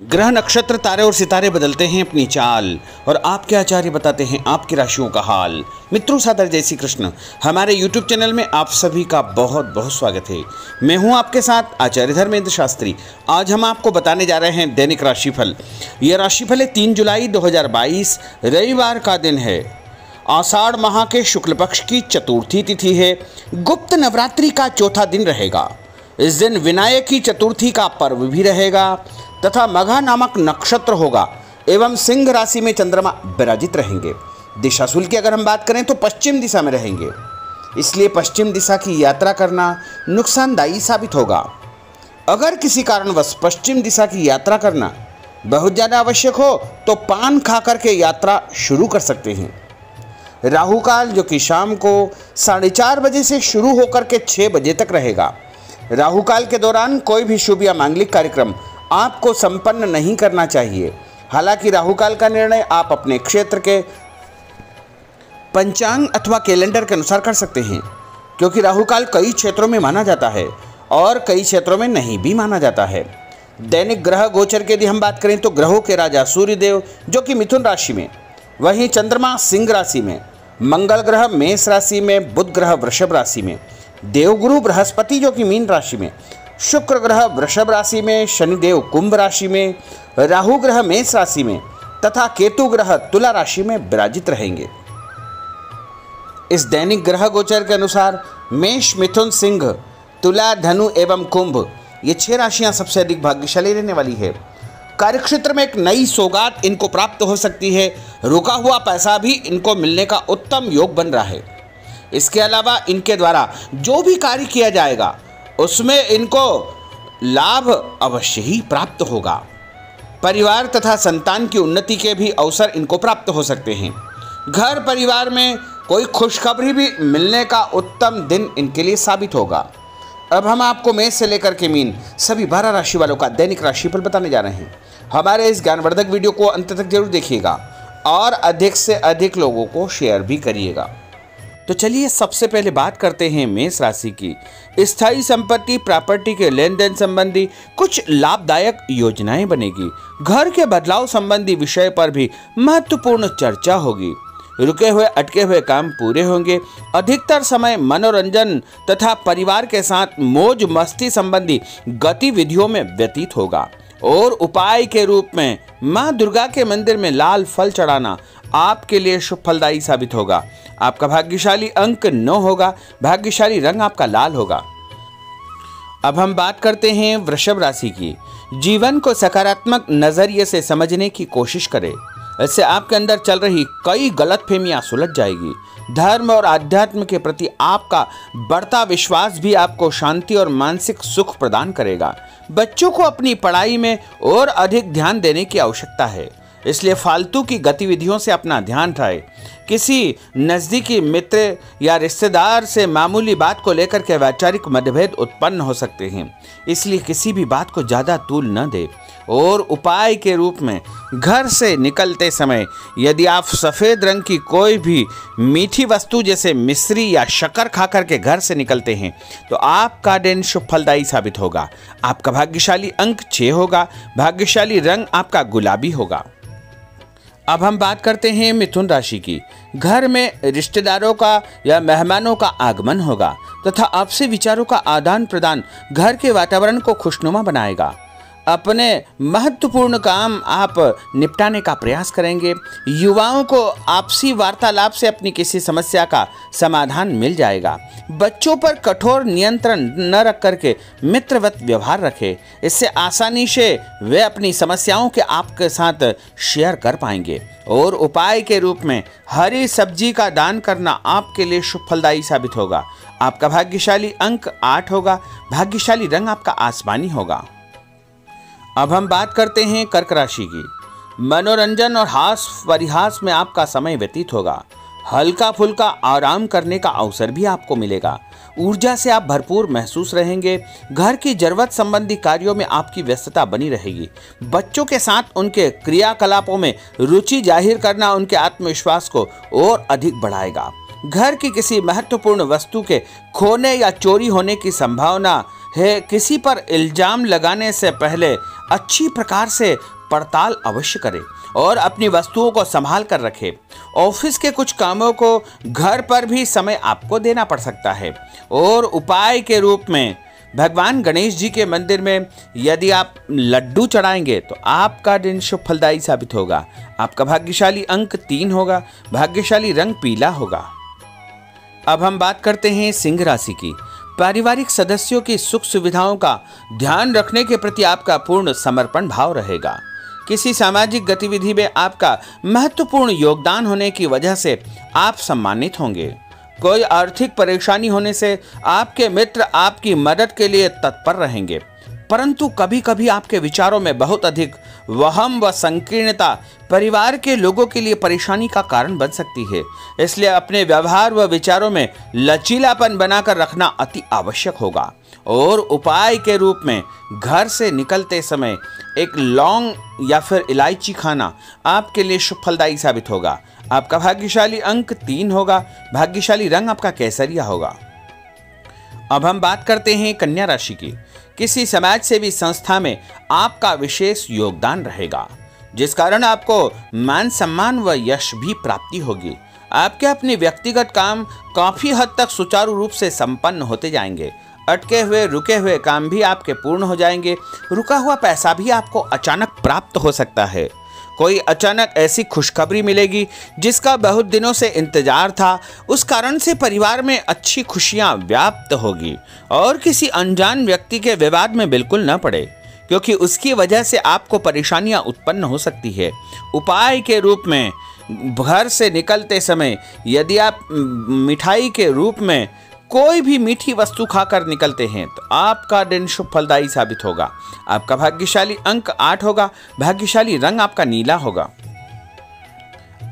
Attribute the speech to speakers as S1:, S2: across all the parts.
S1: ग्रह नक्षत्र तारे और सितारे बदलते हैं अपनी चाल और आपके आचार्य बताते हैं आपकी राशियों का हाल। मित्रों, सादर जय श्री कृष्ण। हमारे YouTube चैनल में आप सभी का बहुत बहुत स्वागत है। मैं हूं आपके साथ आचार्य धर्मेंद्र शास्त्री। आज हम आपको बताने जा रहे हैं दैनिक राशिफल। यह राशिफल है 3 जुलाई 2022 रविवार का दिन है। आषाढ़ माह के शुक्ल पक्ष की चतुर्थी तिथि है। गुप्त नवरात्रि का चौथा दिन रहेगा। इस दिन विनायकी चतुर्थी का पर्व भी रहेगा तथा मघा नामक नक्षत्र होगा एवं सिंह राशि में चंद्रमा विराजित रहेंगे। दिशाशूल की अगर हम बात करें तो पश्चिम दिशा में रहेंगे, इसलिए पश्चिम दिशा की यात्रा करना नुकसानदायी साबित होगा। अगर किसी कारणवश पश्चिम दिशा की यात्रा करना बहुत ज़्यादा आवश्यक हो तो पान खा करके यात्रा शुरू कर सकते हैं। राहु काल जो कि शाम को 4:30 बजे से शुरू होकर के 6 बजे तक रहेगा। राहु काल के दौरान कोई भी शुभ या मांगलिक कार्यक्रम आपको संपन्न नहीं करना चाहिए। हालांकि राहु काल का निर्णय आप अपने क्षेत्र के पंचांग अथवा कैलेंडर के अनुसार कर सकते हैं, क्योंकि राहु काल कई क्षेत्रों में माना जाता है और कई क्षेत्रों में नहीं भी माना जाता है। दैनिक ग्रह गोचर के यदि हम बात करें तो ग्रहों के राजा सूर्यदेव जो कि मिथुन राशि में, वहीं चंद्रमा सिंह राशि में, मंगल ग्रह मेष राशि में, बुध ग्रह वृषभ राशि में, देवगुरु बृहस्पति जो कि मीन राशि में, शुक्र ग्रह वृषभ राशि में, शनिदेव कुंभ राशि में, राहु ग्रह मेष राशि में तथा केतु ग्रह तुला राशि में विराजित रहेंगे। इस दैनिक ग्रह गोचर के अनुसार मेष, मिथुन, सिंह, तुला, धनु एवं कुंभ ये 6 राशियां सबसे अधिक भाग्यशाली रहने वाली है। कार्यक्षेत्र में एक नई सौगात इनको प्राप्त हो सकती है। रुका हुआ पैसा भी इनको मिलने का उत्तम योग बन रहा है। इसके अलावा इनके द्वारा जो भी कार्य किया जाएगा उसमें इनको लाभ अवश्य ही प्राप्त होगा। परिवार तथा संतान की उन्नति के भी अवसर इनको प्राप्त हो सकते हैं। घर परिवार में कोई खुशखबरी भी मिलने का उत्तम दिन इनके लिए साबित होगा। अब हम आपको मेष से लेकर के मीन सभी 12 राशि वालों का दैनिक राशिफल बताने जा रहे हैं। हमारे इस ज्ञानवर्धक वीडियो को अंत तक जरूर देखिएगा और अधिक से अधिक लोगों को शेयर भी करिएगा। तो चलिए सबसे पहले बात करते हैं मेष राशि की। स्थायी संपत्ति प्रॉपर्टी के लेन देन संबंधी कुछ लाभदायक योजनाएं बनेगी। घर के बदलाव संबंधी विषय पर भी महत्वपूर्ण चर्चा होगी। रुके हुए अटके हुए काम पूरे होंगे। अधिकतर समय मनोरंजन तथा परिवार के साथ मौज मस्ती संबंधी गतिविधियों में व्यतीत होगा और उपाय के रूप में मां दुर्गा के मंदिर में लाल फल चढ़ाना आपके लिए शुभ फलदायी साबित होगा। आपका भाग्यशाली अंक 9 होगा। भाग्यशाली रंग आपका लाल होगा। अब हम बात करते हैं वृषभ राशि की। जीवन को सकारात्मक नजरिए से समझने की कोशिश करें। इससे आपके अंदर चल रही कई गलतफहमियां सुलझ जाएगी। धर्म और आध्यात्म के प्रति आपका बढ़ता विश्वास भी आपको शांति और मानसिक सुख प्रदान करेगा। बच्चों को अपनी पढ़ाई में और अधिक ध्यान देने की आवश्यकता है, इसलिए फालतू की गतिविधियों से अपना ध्यान हटाएं। किसी नज़दीकी मित्र या रिश्तेदार से मामूली बात को लेकर के वैचारिक मतभेद उत्पन्न हो सकते हैं, इसलिए किसी भी बात को ज़्यादा तूल न दें। और उपाय के रूप में घर से निकलते समय यदि आप सफ़ेद रंग की कोई भी मीठी वस्तु जैसे मिश्री या शक्कर खा करके घर से निकलते हैं तो आपका दिन शुभ फलदायी साबित होगा। आपका भाग्यशाली अंक 6 होगा। भाग्यशाली रंग आपका गुलाबी होगा। अब हम बात करते हैं मिथुन राशि की। घर में रिश्तेदारों का या मेहमानों का आगमन होगा तथा आपसी विचारों का आदान प्रदान घर के वातावरण को खुशनुमा बनाएगा। अपने महत्वपूर्ण काम आप निपटाने का प्रयास करेंगे। युवाओं को आपसी वार्तालाप से अपनी किसी समस्या का समाधान मिल जाएगा। बच्चों पर कठोर नियंत्रण न रख करके मित्रवत व्यवहार रखें। इससे आसानी से वे अपनी समस्याओं के आपके साथ शेयर कर पाएंगे। और उपाय के रूप में हरी सब्जी का दान करना आपके लिए शुभ फलदायी साबित होगा। आपका भाग्यशाली अंक 8 होगा। भाग्यशाली रंग आपका आसमानी होगा। अब हम बात करते हैं कर्क राशि की। मनोरंजन और हास परिहास में आपका समय व्यतीत होगा। हल्का फुल्का आराम करने का अवसर भी आपको मिलेगा। ऊर्जा से आप भरपूर महसूस रहेंगे। घर की जरूरत संबंधी कार्यों में आपकी व्यस्तता बनी रहेगी। बच्चों के साथ उनके क्रियाकलापों में रुचि जाहिर करना उनके आत्मविश्वास को और अधिक बढ़ाएगा। घर की किसी महत्वपूर्ण वस्तु के खोने या चोरी होने की संभावना है। किसी पर इल्जाम लगाने से पहले अच्छी प्रकार से पड़ताल अवश्य करें और अपनी वस्तुओं को संभाल कर रखें। ऑफिस के कुछ कामों को घर पर भी समय आपको देना पड़ सकता है। और उपाय के रूप में भगवान गणेश जी के मंदिर में यदि आप लड्डू चढ़ाएंगे तो आपका दिन शुभ फलदायी साबित होगा। आपका भाग्यशाली अंक 3 होगा। भाग्यशाली रंग पीला होगा। अब हम बात करते हैं सिंह राशि की। पारिवारिक सदस्यों की सुख सुविधाओं का ध्यान रखने के प्रति आपका पूर्ण समर्पण भाव रहेगा। किसी सामाजिक गतिविधि में आपका महत्वपूर्ण योगदान होने की वजह से आप सम्मानित होंगे। कोई आर्थिक परेशानी होने से आपके मित्र आपकी मदद के लिए तत्पर रहेंगे, परंतु कभी कभी आपके विचारों में बहुत अधिक वहम व संकीर्णता परिवार के लोगों के लिए परेशानी का कारण बन सकती है। इसलिए अपने व्यवहार व विचारों में लचीलापन बनाकर रखना अति आवश्यक होगा। और उपाय के रूप में घर से निकलते समय एक लौंग या फिर इलायची खाना आपके लिए शुभ फलदायी साबित होगा। आपका भाग्यशाली अंक 3 होगा। भाग्यशाली रंग आपका केसरिया होगा। अब हम बात करते हैं कन्या राशि की। किसी समाज सेवी संस्था में आपका विशेष योगदान रहेगा, जिस कारण आपको मान सम्मान व यश भी प्राप्ति होगी। आपके अपने व्यक्तिगत काम काफी हद तक सुचारू रूप से संपन्न होते जाएंगे। अटके हुए रुके हुए काम भी आपके पूर्ण हो जाएंगे। रुका हुआ पैसा भी आपको अचानक प्राप्त हो सकता है। कोई अचानक ऐसी खुशखबरी मिलेगी जिसका बहुत दिनों से इंतजार था। उस कारण से परिवार में अच्छी खुशियां व्याप्त होगी। और किसी अनजान व्यक्ति के विवाद में बिल्कुल न पड़े, क्योंकि उसकी वजह से आपको परेशानियां उत्पन्न हो सकती है। उपाय के रूप में घर से निकलते समय यदि आप मिठाई के रूप में कोई भी मीठी वस्तु खाकर निकलते हैं तो आपका दिन शुभ फलदायी साबित होगा। आपका भाग्यशाली अंक 8 होगा। भाग्यशाली रंग आपका नीला होगा।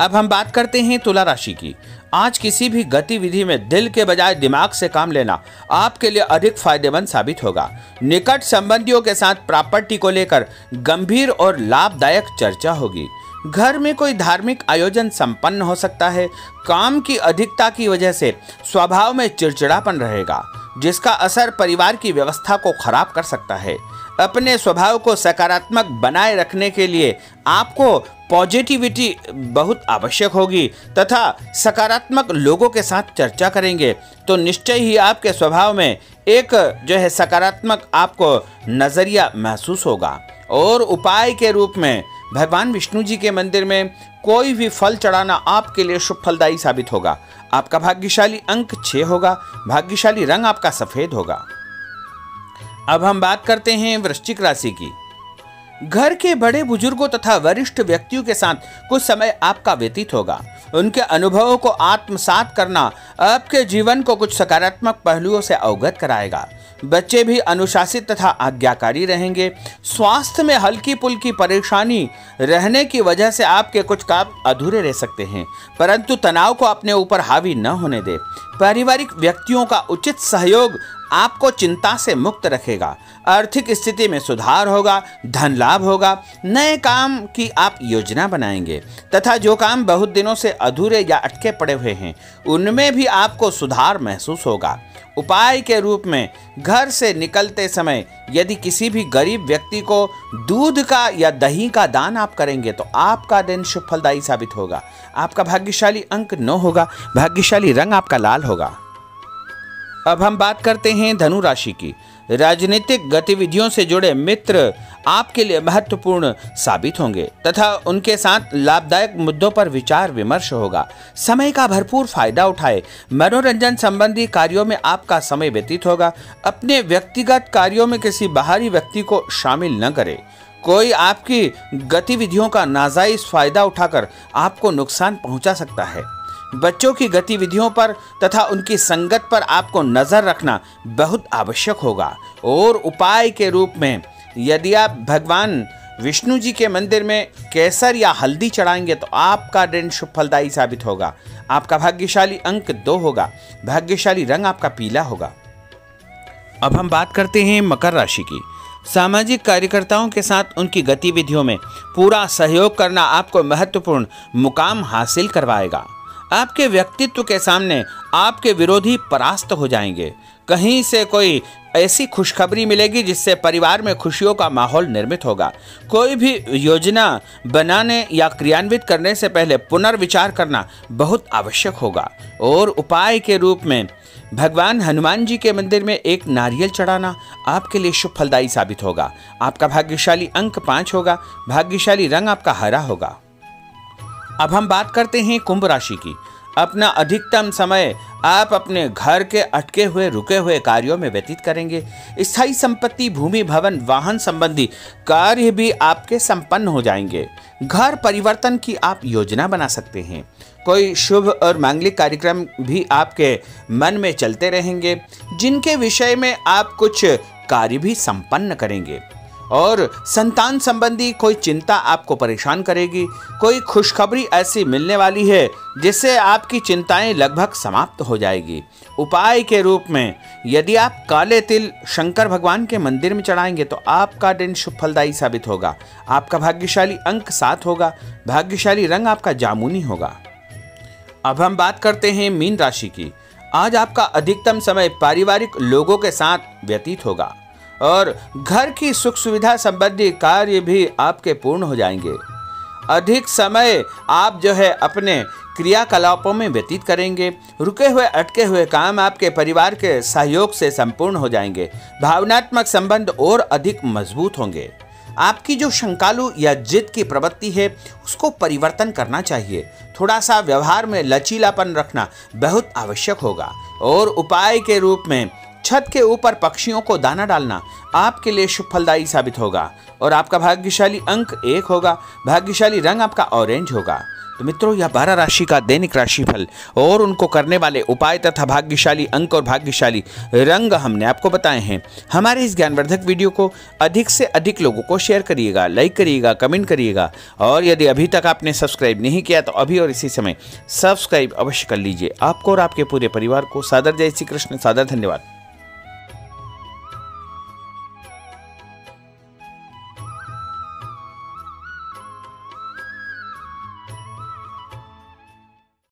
S1: अब हम बात करते हैं तुला राशि की। आज किसी भी गतिविधि में दिल के बजाय दिमाग से काम लेना आपके लिए अधिक फायदेमंद साबित होगा। निकट संबंधियों के साथ प्रॉपर्टी को लेकर गंभीर और लाभदायक चर्चा होगी। घर में कोई धार्मिक आयोजन संपन्न हो सकता है। काम की अधिकता की वजह से स्वभाव में चिड़चिड़ापन रहेगा, जिसका असर परिवार की व्यवस्था को खराब कर सकता है। अपने स्वभाव को सकारात्मक बनाए रखने के लिए आपको पॉजिटिविटी बहुत आवश्यक होगी तथा सकारात्मक लोगों के साथ चर्चा करेंगे तो निश्चय ही आपके स्वभाव में एक सकारात्मक आपको नजरिया महसूस होगा। और उपाय के रूप में भगवान विष्णु जी के मंदिर में कोई भी फल चढ़ाना आपके लिए शुभ फलदायी साबित होगा। आपका भाग्यशाली अंक 6 होगा। भाग्यशाली रंग आपका सफेद होगा। अब हम बात करते हैं वृश्चिक राशि की। घर के बड़े बुजुर्गों तथा वरिष्ठ व्यक्तियों के साथ कुछ समय आपका व्यतीत होगा। उनके अनुभवों को आत्मसात करना आपके जीवन को कुछ सकारात्मक पहलुओं से अवगत कराएगा। बच्चे भी अनुशासित तथा आज्ञाकारी रहेंगे। स्वास्थ्य में हल्की पुल्की परेशानी रहने की वजह से आपके कुछ काम अधूरे रह सकते हैं, परंतु तनाव को अपने ऊपर हावी न होने दे। पारिवारिक व्यक्तियों का उचित सहयोग आपको चिंता से मुक्त रखेगा। आर्थिक स्थिति में सुधार होगा। धन लाभ होगा। नए काम की आप योजना बनाएंगे तथा जो काम बहुत दिनों से अधूरे या अटके पड़े हुए हैं उनमें भी आपको सुधार महसूस होगा। उपाय के रूप में घर से निकलते समय यदि किसी भी गरीब व्यक्ति को दूध का या दही का दान आप करेंगे तो आपका दिन शुभ फलदायी साबित होगा। आपका भाग्यशाली अंक 9 होगा। भाग्यशाली रंग आपका लाल होगा। अब हम बात करते हैं धनु राशि की। राजनीतिक गतिविधियों से जुड़े मित्र आपके लिए महत्वपूर्ण साबित होंगे तथा उनके साथ लाभदायक मुद्दों पर विचार विमर्श होगा। समय का भरपूर फायदा उठाए। मनोरंजन संबंधी कार्यों में आपका समय व्यतीत होगा। अपने व्यक्तिगत कार्यों में किसी बाहरी व्यक्ति को शामिल न करें। कोई आपकी गतिविधियों का नाजायज फायदा उठाकर आपको नुकसान पहुंचा सकता है। बच्चों की गतिविधियों पर तथा उनकी संगत पर आपको नजर रखना बहुत आवश्यक होगा। और उपाय के रूप में यदि आप भगवान विष्णु जी के मंदिर में केसर या हल्दी चढ़ाएंगे तो आपका दिन शुभ फलदायी साबित होगा। आपका भाग्यशाली अंक 2 होगा। भाग्यशाली रंग आपका पीला होगा। अब हम बात करते हैं मकर राशि की। सामाजिक कार्यकर्ताओं के साथ उनकी गतिविधियों में पूरा सहयोग करना आपको महत्वपूर्ण मुकाम हासिल करवाएगा। आपके व्यक्तित्व के सामने आपके विरोधी परास्त हो जाएंगे। कहीं से कोई ऐसी खुशखबरी मिलेगी जिससे परिवार में खुशियों का माहौल निर्मित होगा। कोई भी योजना बनाने या क्रियान्वित करने से पहले पुनर्विचार करना बहुत आवश्यक होगा। और उपाय के रूप में भगवान हनुमान जी के मंदिर में एक नारियल चढ़ाना आपके लिए शुभ फलदायी साबित होगा। आपका भाग्यशाली अंक 5 होगा। भाग्यशाली रंग आपका हरा होगा। अब हम बात करते हैं कुंभ राशि की। अपना अधिकतम समय आप अपने घर के अटके हुए रुके हुए कार्यों में व्यतीत करेंगे। स्थायी संपत्ति, भूमि, भवन, वाहन संबंधी कार्य भी आपके संपन्न हो जाएंगे। घर परिवर्तन की आप योजना बना सकते हैं। कोई शुभ और मांगलिक कार्यक्रम भी आपके मन में चलते रहेंगे, जिनके विषय में आप कुछ कार्य भी संपन्न करेंगे। और संतान संबंधी कोई चिंता आपको परेशान करेगी। कोई खुशखबरी ऐसी मिलने वाली है जिससे आपकी चिंताएं लगभग समाप्त हो जाएगी। उपाय के रूप में यदि आप काले तिल शंकर भगवान के मंदिर में चढ़ाएंगे तो आपका दिन शुभ फलदायी साबित होगा। आपका भाग्यशाली अंक 7 होगा। भाग्यशाली रंग आपका जामुनी होगा। अब हम बात करते हैं मीन राशि की। आज आपका अधिकतम समय पारिवारिक लोगों के साथ व्यतीत होगा और घर की सुख सुविधा संबंधी कार्य भी आपके पूर्ण हो जाएंगे। अधिक समय आप अपने क्रियाकलापों में व्यतीत करेंगे। रुके हुए अटके हुए काम आपके परिवार के सहयोग से संपूर्ण हो जाएंगे। भावनात्मक संबंध और अधिक मजबूत होंगे। आपकी जो शंकालु या जिद की प्रवृत्ति है उसको परिवर्तन करना चाहिए। थोड़ा सा व्यवहार में लचीलापन रखना बहुत आवश्यक होगा। और उपाय के रूप में छत के ऊपर पक्षियों को दाना डालना आपके लिए शुभ फलदायी साबित होगा। और आपका भाग्यशाली अंक 1 होगा। भाग्यशाली रंग आपका ऑरेंज होगा। तो मित्रों, यह 12 राशि का दैनिक राशिफल और उनको करने वाले उपाय तथा भाग्यशाली अंक और भाग्यशाली रंग हमने आपको बताए हैं। हमारे इस ज्ञानवर्धक वीडियो को अधिक से अधिक लोगों को शेयर करिएगा, लाइक करिएगा, कमेंट करिएगा। और यदि अभी तक आपने सब्सक्राइब नहीं किया तो अभी और इसी समय सब्सक्राइब अवश्य कर लीजिए। आपको और आपके पूरे परिवार को सादर जय श्री कृष्ण, सादर धन्यवाद।